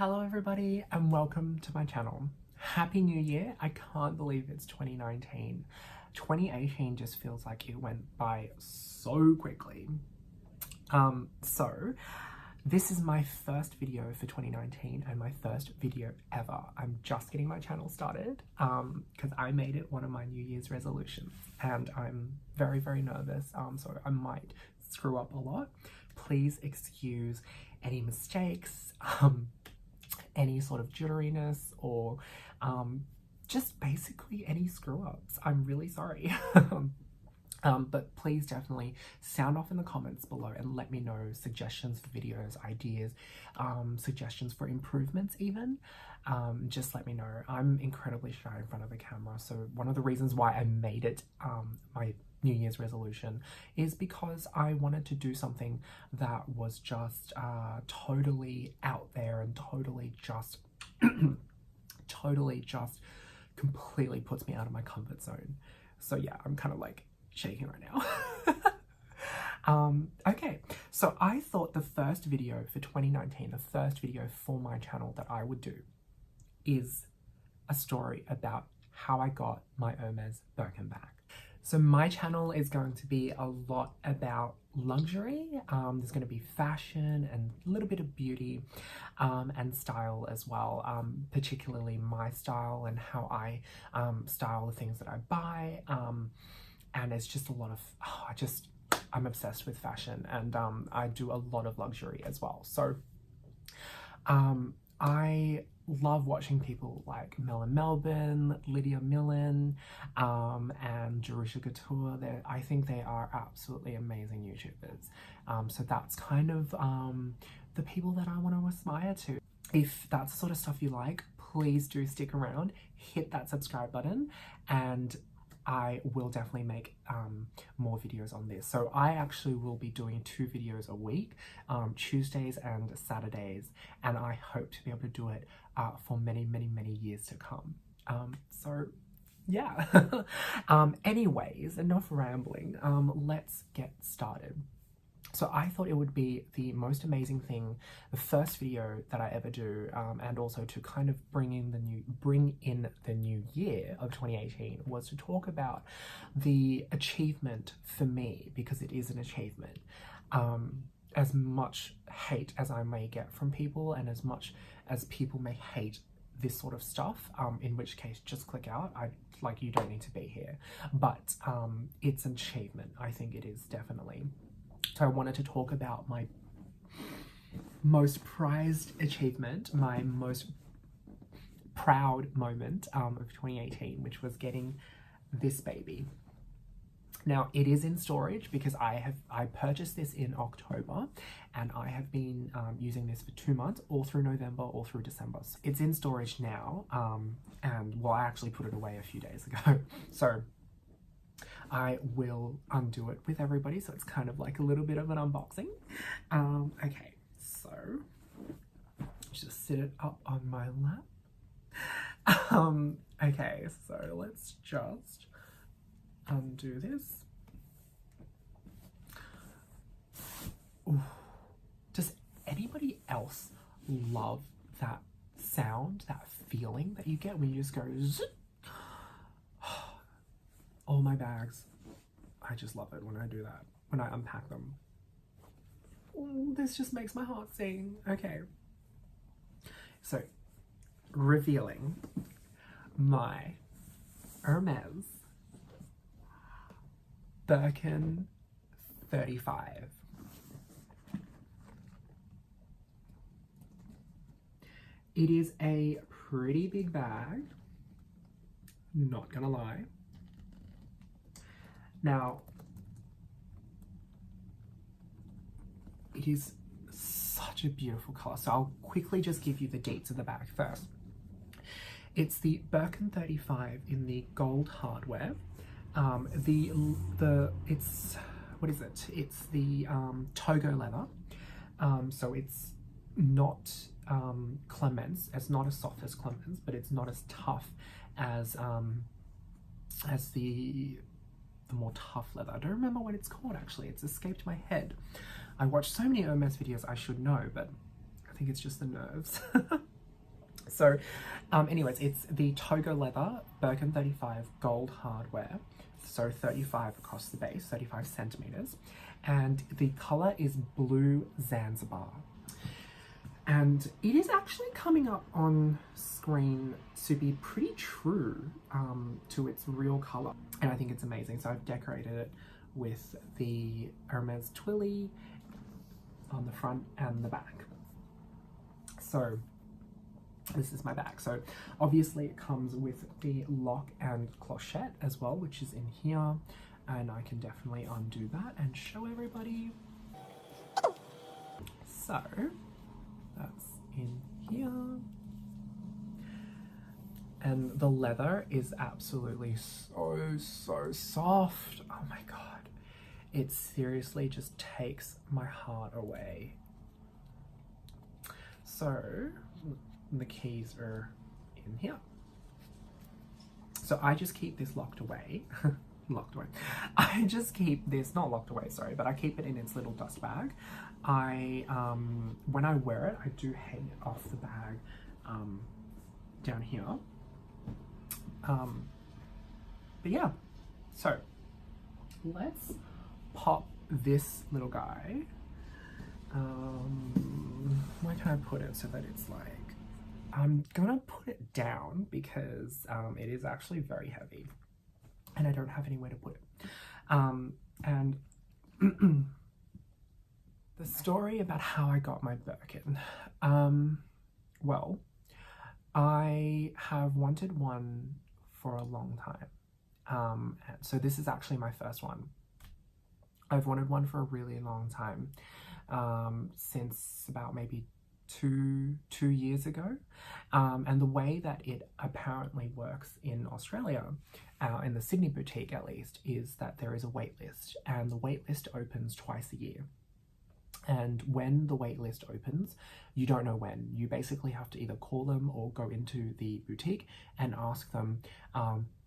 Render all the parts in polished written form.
Hello everybody and welcome to my channel. Happy New Year. I can't believe it's 2019. 2018 just feels like it went by so quickly. So this is my first video for 2019 and my first video ever. I'm just getting my channel started because I made it one of my New Year's resolutions and I'm very, very nervous. So I might screw up a lot. Please excuse any mistakes, any sort of jitteriness, or just basically any screw-ups. I'm really sorry. But please definitely sound off in the comments below and let me know suggestions for videos, ideas, suggestions for improvements even. Just let me know. I'm incredibly shy in front of the camera, so one of the reasons why I made it my New Year's resolution is because I wanted to do something that was just totally out there and totally just completely puts me out of my comfort zone. So yeah, I'm kind of like shaking right now. Okay, so I thought the first video for 2019, the first video for my channel that I would do is a story about how I got my Hermès Birkin bag. So my channel is going to be a lot about luxury. There's going to be fashion and a little bit of beauty and style as well, particularly my style and how I style the things that I buy. And it's just a lot of, I'm obsessed with fashion and I do a lot of luxury as well. So I love watching people like Melon Melbourne, Lydia Millen, and Jerusha Couture. I think they are absolutely amazing YouTubers. So that's kind of the people that I want to aspire to. If that's the sort of stuff you like, please do stick around, hit that subscribe button, and I will definitely make more videos on this. So I actually will be doing 2 videos a week, Tuesdays and Saturdays, and I hope to be able to do it for many, many, many years to come. So yeah. Anyways, enough rambling. Let's get started. So I thought it would be the most amazing thing, the first video that I ever do, and also to kind of bring in the new year of 2018, was to talk about the achievement for me, because it is an achievement. As much hate as I may get from people, and as much as people may hate this sort of stuff, in which case just click out. You don't need to be here. But it's an achievement. I think it is definitely. So I wanted to talk about my most prized achievement, my most proud moment of 2018, which was getting this baby. Now it is in storage because I purchased this in October and I have been using this for 2 months, all through November, all through December. So it's in storage now, and well, I actually put it away a few days ago. So I will undo it with everybody, so it's kind of like a little bit of an unboxing. Okay, so just sit it up on my lap. Okay, so let's just undo this. Ooh. Does anybody else love that sound, that feeling that you get when you just go zip? All my bags, I just love it when I do that, when I unpack them. Ooh, this just makes my heart sing. Okay, so revealing my Hermès Birkin 35. It is a pretty big bag, not gonna lie. Now, it is such a beautiful color, so I'll quickly just give you the dates of the bag first. It's the Birkin 35 in the gold hardware. It's, what is it? It's the Togo leather. So it's not Clemens. It's not as soft as Clemens, but it's not as tough as the more tough leather. I don't remember what it's called actually. It's escaped my head. I watched so many Hermes videos, I should know, but I think it's just the nerves. So anyways, it's the Togo leather Birkin 35 gold hardware. So 35 across the base, 35 centimeters. And the color is blue Zanzibar. And it is actually coming up on screen to be pretty true to its real color. And I think it's amazing. So I've decorated it with the Hermes Twilly on the front and the back. So this is my bag. So obviously it comes with the lock and clochette as well, which is in here. And I can definitely undo that and show everybody. So that's in here. And the leather is absolutely so soft. Oh my God. It seriously just takes my heart away. So the keys are in here. So I just keep this locked away. Locked away. I just keep this, not locked away, sorry, but I keep it in its little dust bag. When I wear it, I do hang it off the bag down here. But yeah, so let's pop this little guy. Where can I put it so that it's like, I'm gonna put it down because it is actually very heavy and I don't have anywhere to put it. And the story about how I got my Birkin. Well, I have wanted one for a long time. And so this is actually my first one. I've wanted one for a really long time, since about maybe two years ago. And the way that it apparently works in Australia, in the Sydney boutique at least, is that there is a wait list, and the wait list opens twice a year. And when the wait list opens, you don't know when. You basically have to either call them or go into the boutique and ask them,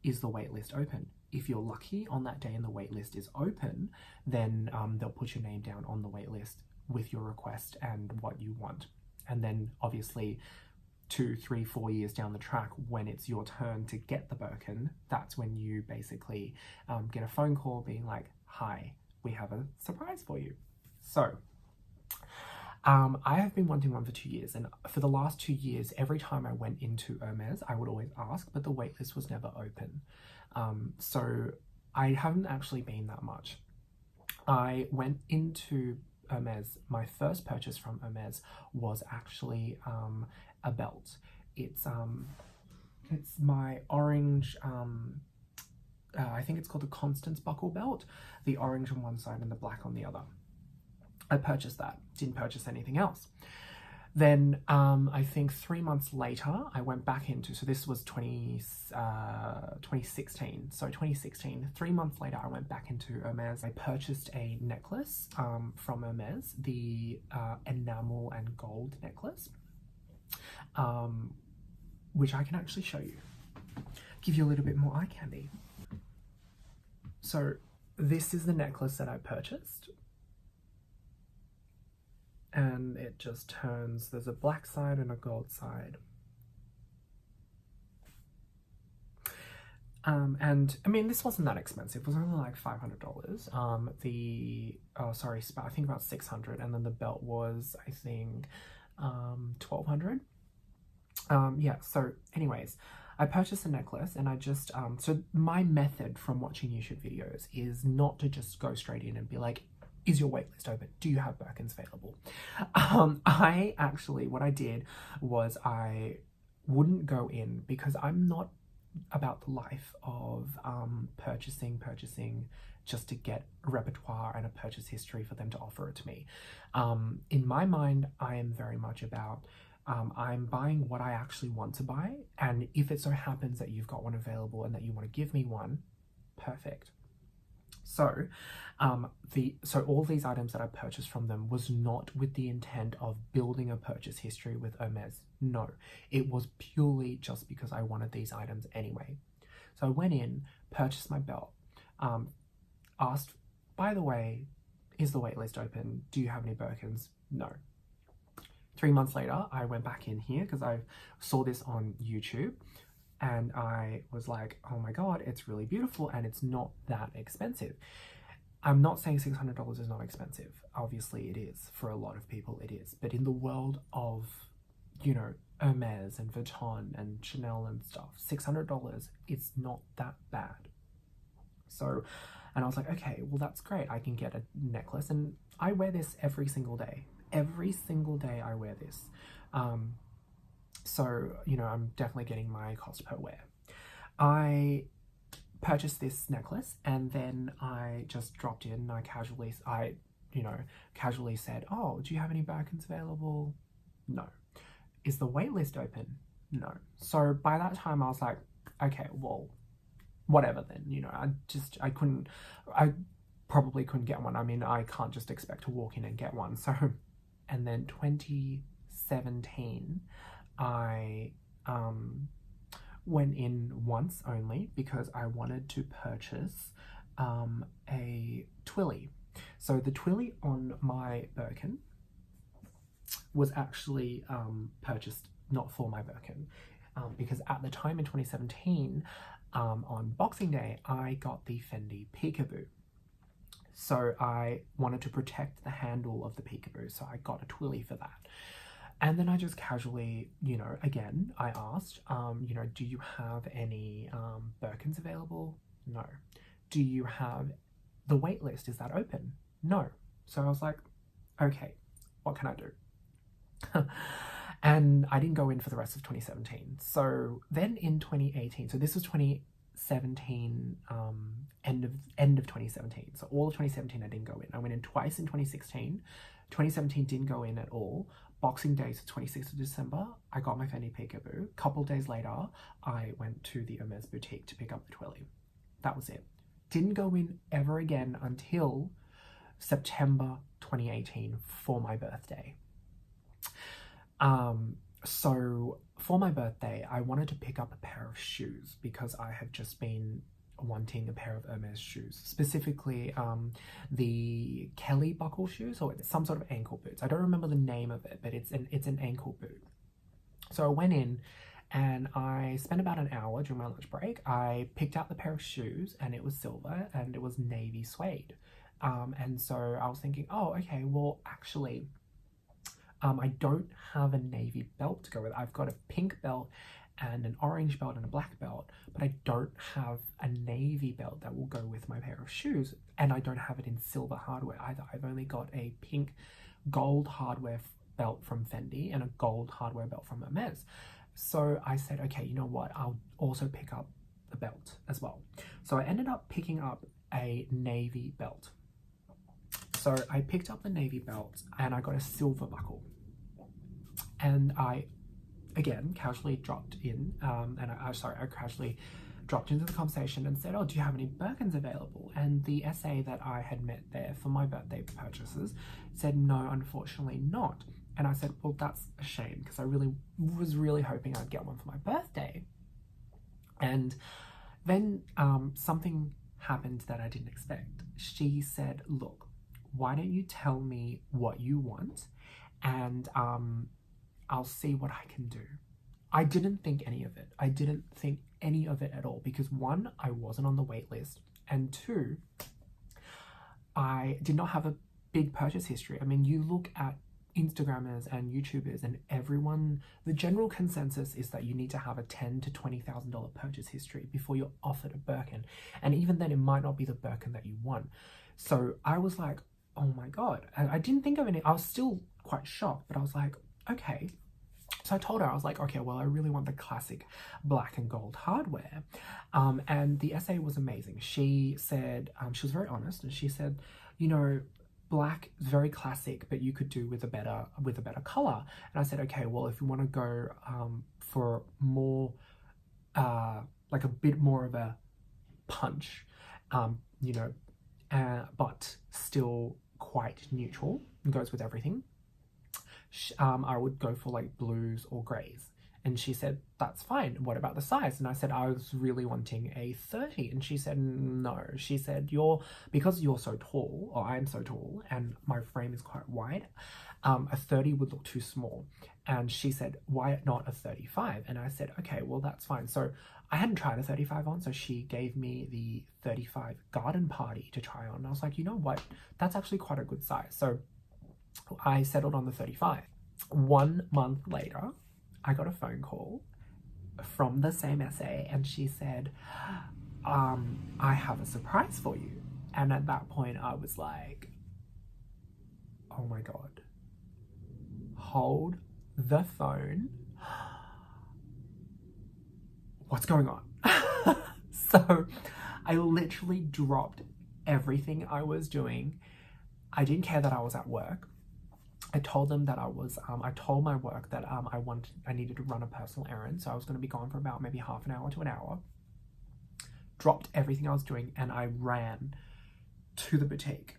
is the wait list open? If you're lucky on that day and the wait list is open, then they'll put your name down on the wait list with your request and what you want. And then obviously 2, 3, 4 years down the track, when it's your turn to get the Birkin, that's when you basically get a phone call being like, hi, we have a surprise for you. So I have been wanting one for 2 years, and for the last 2 years, every time I went into Hermes, I would always ask, but the waitlist was never open. So I haven't actually been that much. I went into Hermes, my first purchase from Hermes was actually a belt. It's my orange, I think it's called the Constance buckle belt, the orange on one side and the black on the other. I purchased that, didn't purchase anything else. Then I think 3 months later, I went back into, so this was 2016. So 2016, 3 months later, I went back into Hermes. I purchased a necklace from Hermes, the enamel and gold necklace, which I can actually show you. Give you a little bit more eye candy. So this is the necklace that I purchased. And it just turns, there's a black side and a gold side. And I mean, this wasn't that expensive. It was only like $500. I think about 600. And then the belt was, I think, 1,200. Yeah, so anyways, I purchased a necklace and I just, so my method from watching YouTube videos is not to just go straight in and be like, is your waitlist open? Do you have Birkins available? I actually, what I did was I wouldn't go in because I'm not about the life of purchasing just to get a repertoire and a purchase history for them to offer it to me. In my mind, I am very much about I'm buying what I actually want to buy, and if it so happens that you've got one available and that you want to give me one, perfect. So all these items that I purchased from them was not with the intent of building a purchase history with Hermes. No, it was purely just because I wanted these items anyway. So I went in, purchased my belt, asked, by the way, is the waitlist open? Do you have any Birkins? No. 3 months later, I went back in here because I saw this on YouTube and I was like, oh my God, it's really beautiful and it's not that expensive. I'm not saying $600 is not expensive. Obviously it is. For a lot of people it is. But in the world of, you know, Hermes and Vuitton and Chanel and stuff, $600, it's not that bad. So, and I was like, okay, well that's great. I can get a necklace and I wear this every single day. Every single day I wear this. So, you know, I'm definitely getting my cost per wear. I purchased this necklace and then I just dropped in and I casually said, oh, do you have any Birkins available? No. Is the wait list open? No. So by that time I was like, okay, well, whatever then, you know, I probably couldn't get one. I mean, I can't just expect to walk in and get one. So, and then 2017, I went in once only because I wanted to purchase a twilly. So the twilly on my Birkin was actually purchased not for my Birkin because at the time in 2017, on Boxing Day, I got the Fendi Peekaboo. So I wanted to protect the handle of the Peekaboo, so I got a twilly for that. And then I just casually, you know, again, I asked, you know, do you have any Birkins available? No. Do you have the wait list? Is that open? No. So I was like, okay, what can I do? And I didn't go in for the rest of 2017. So then in 2018, so this was 2017, end of 2017. So all of 2017 I didn't go in. I went in twice in 2016. 2017 didn't go in at all. Boxing Day, so 26th of December, I got my Fendi Peekaboo. A couple days later, I went to the Hermes boutique to pick up the twilly. That was it. Didn't go in ever again until September 2018 for my birthday. So for my birthday, I wanted to pick up a pair of shoes because I had just been wanting a pair of Hermes shoes, specifically the Kelly buckle shoes, or some sort of ankle boots. I don't remember the name of it, but it's an ankle boot. So I went in and I spent about an hour during my lunch break. I picked out the pair of shoes and it was silver and it was navy suede. And so I was thinking, oh, okay, well, actually, I don't have a navy belt to go with. I've got a pink belt and an orange belt and a black belt, but I don't have a navy belt that will go with my pair of shoes, and I don't have it in silver hardware either. I've only got a pink gold hardware belt from Fendi and a gold hardware belt from Hermes. So I said, okay, you know what, I'll also pick up the belt as well. So I ended up picking up a navy belt. So I picked up the navy belt and I got a silver buckle. And I, again, casually dropped in, I casually dropped into the conversation and said, oh, do you have any Birkins available? And the SA that I had met there for my birthday purchases said, no, unfortunately not. And I said, well, that's a shame because I was really hoping I'd get one for my birthday. And then something happened that I didn't expect. She said, look, why don't you tell me what you want and I'll see what I can do. I didn't think any of it. I didn't think any of it at all because one, I wasn't on the wait list, and two, I did not have a big purchase history. I mean, you look at Instagrammers and YouTubers and everyone, the general consensus is that you need to have a $10,000 to $20,000 purchase history before you're offered a Birkin. And even then, it might not be the Birkin that you want. So I was like, oh my God. I didn't think of any. I was still quite shocked, but I was like, okay. So I told her, I was like, okay, well, I really want the classic black and gold hardware. And the SA was amazing. She said, she was very honest, and she said, you know, black is very classic, but you could do with a better color. And I said, okay, well, if you want to go for more, like a bit more of a punch, you know, but still quite neutral, and goes with everything. I would go for like blues or greys. And she said, that's fine. What about the size? And I said, I was really wanting a 30. And she said, no. She said, because you're so tall, or I'm so tall, and my frame is quite wide, a 30 would look too small. And she said, why not a 35? And I said, okay, well, that's fine. So I hadn't tried a 35 on, so she gave me the 35 garden party to try on. And I was like, you know what? That's actually quite a good size. So I settled on the 35. 1 month later, I got a phone call from the same SA, and she said, I have a surprise for you. And at that point, I was like, oh my God. Hold the phone. What's going on? So I literally dropped everything I was doing. I didn't care that I was at work. I told them that I told my work that I needed to run a personal errand. So I was going to be gone for about maybe half an hour to an hour. Dropped everything I was doing and I ran to the boutique.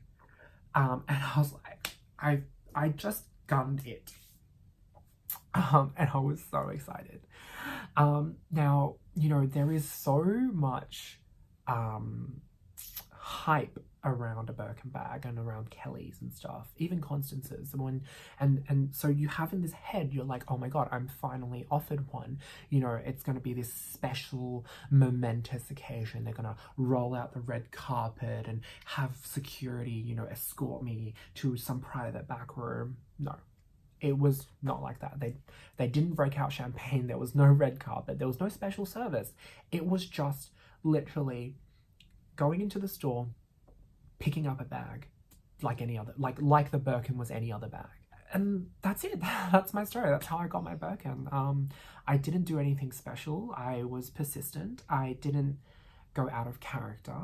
And I was like, I just gunned it. And I was so excited. Now, you know, there is so much hype around a Birkin bag and around Kelly's and stuff, even Constance's. And so you have in this head, you're like, oh my God, I'm finally offered one. You know, it's going to be this special, momentous occasion. They're going to roll out the red carpet and have security, you know, escort me to some private back room. No. It was not like that. They didn't break out champagne. There was no red carpet. There was no special service. It was just literally going into the store, picking up a bag like any other, like the Birkin was any other bag. And that's it. That's my story. That's how I got my Birkin. I didn't do anything special. I was persistent. I didn't go out of character.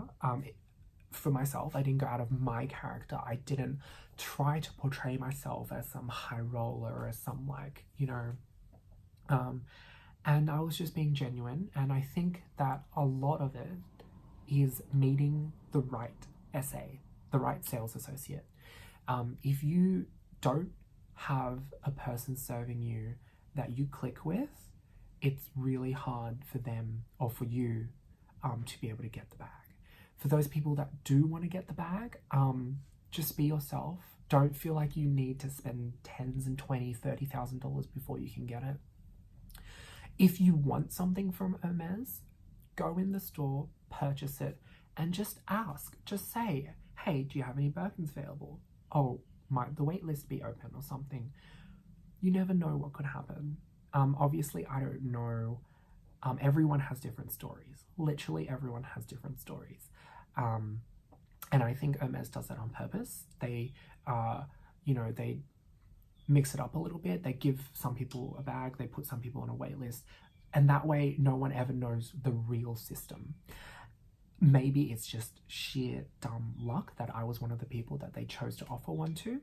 For myself, I didn't go out of my character. I didn't try to portray myself as some high roller or as some, like, you know, and I was just being genuine. And I think that a lot of it is meeting the right SA, the right sales associate. If you don't have a person serving you that you click with, it's really hard for them or for you to be able to get the bag. For those people that do want to get the bag, just be yourself. Don't feel like you need to spend tens and $20,000-$30,000 before you can get it. If you want something from Hermes, go in the store, purchase it, and just ask. Just say, hey, do you have any Birkins available? Oh, might the wait list be open or something? You never know what could happen. Obviously, I don't know. Everyone has different stories. Literally everyone has different stories. And I think Hermes does that on purpose. They, you know, they mix it up a little bit. They give some people a bag, they put some people on a wait list, and that way no one ever knows the real system. Maybe it's just sheer dumb luck that I was one of the people that they chose to offer one to.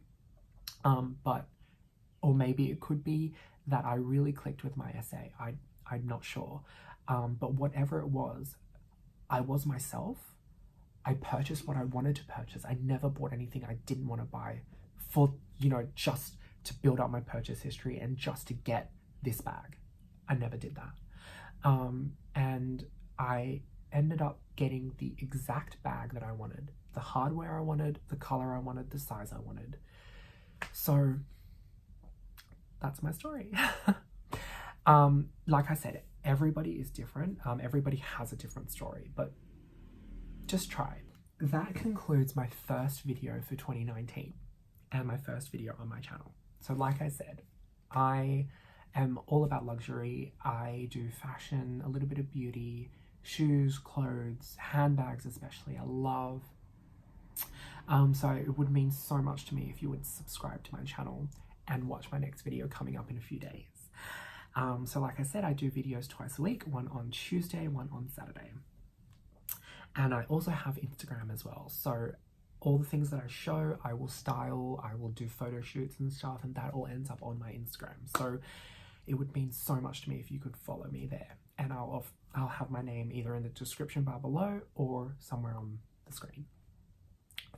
Or maybe it could be that I really clicked with my SA. I'm not sure. But whatever it was, I was myself. I purchased what I wanted to purchase. I never bought anything I didn't want to buy for, you know, just to build up my purchase history and just to get this bag. I never did that. And I ended up getting the exact bag that I wanted, the hardware I wanted, the color I wanted, the size I wanted. So that's my story. Like I said, everybody is different. Everybody has a different story, but just try. That concludes my first video for 2019 and my first video on my channel. So like I said, I am all about luxury. I do fashion, a little bit of beauty, shoes, clothes, handbags especially, I love. So it would mean so much to me if you would subscribe to my channel and watch my next video coming up in a few days. So like I said, I do videos twice a week, one on Tuesday, one on Saturday. And I also have Instagram as well. So all the things that I show, I will style, I will do photo shoots and stuff, and that all ends up on my Instagram. So it would mean so much to me if you could follow me there. And I'll have my name either in the description bar below or somewhere on the screen.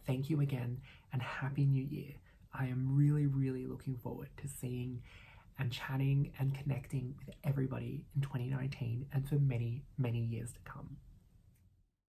Thank you again and Happy New Year. I am really, really looking forward to seeing and chatting and connecting with everybody in 2019 and for many, many years to come.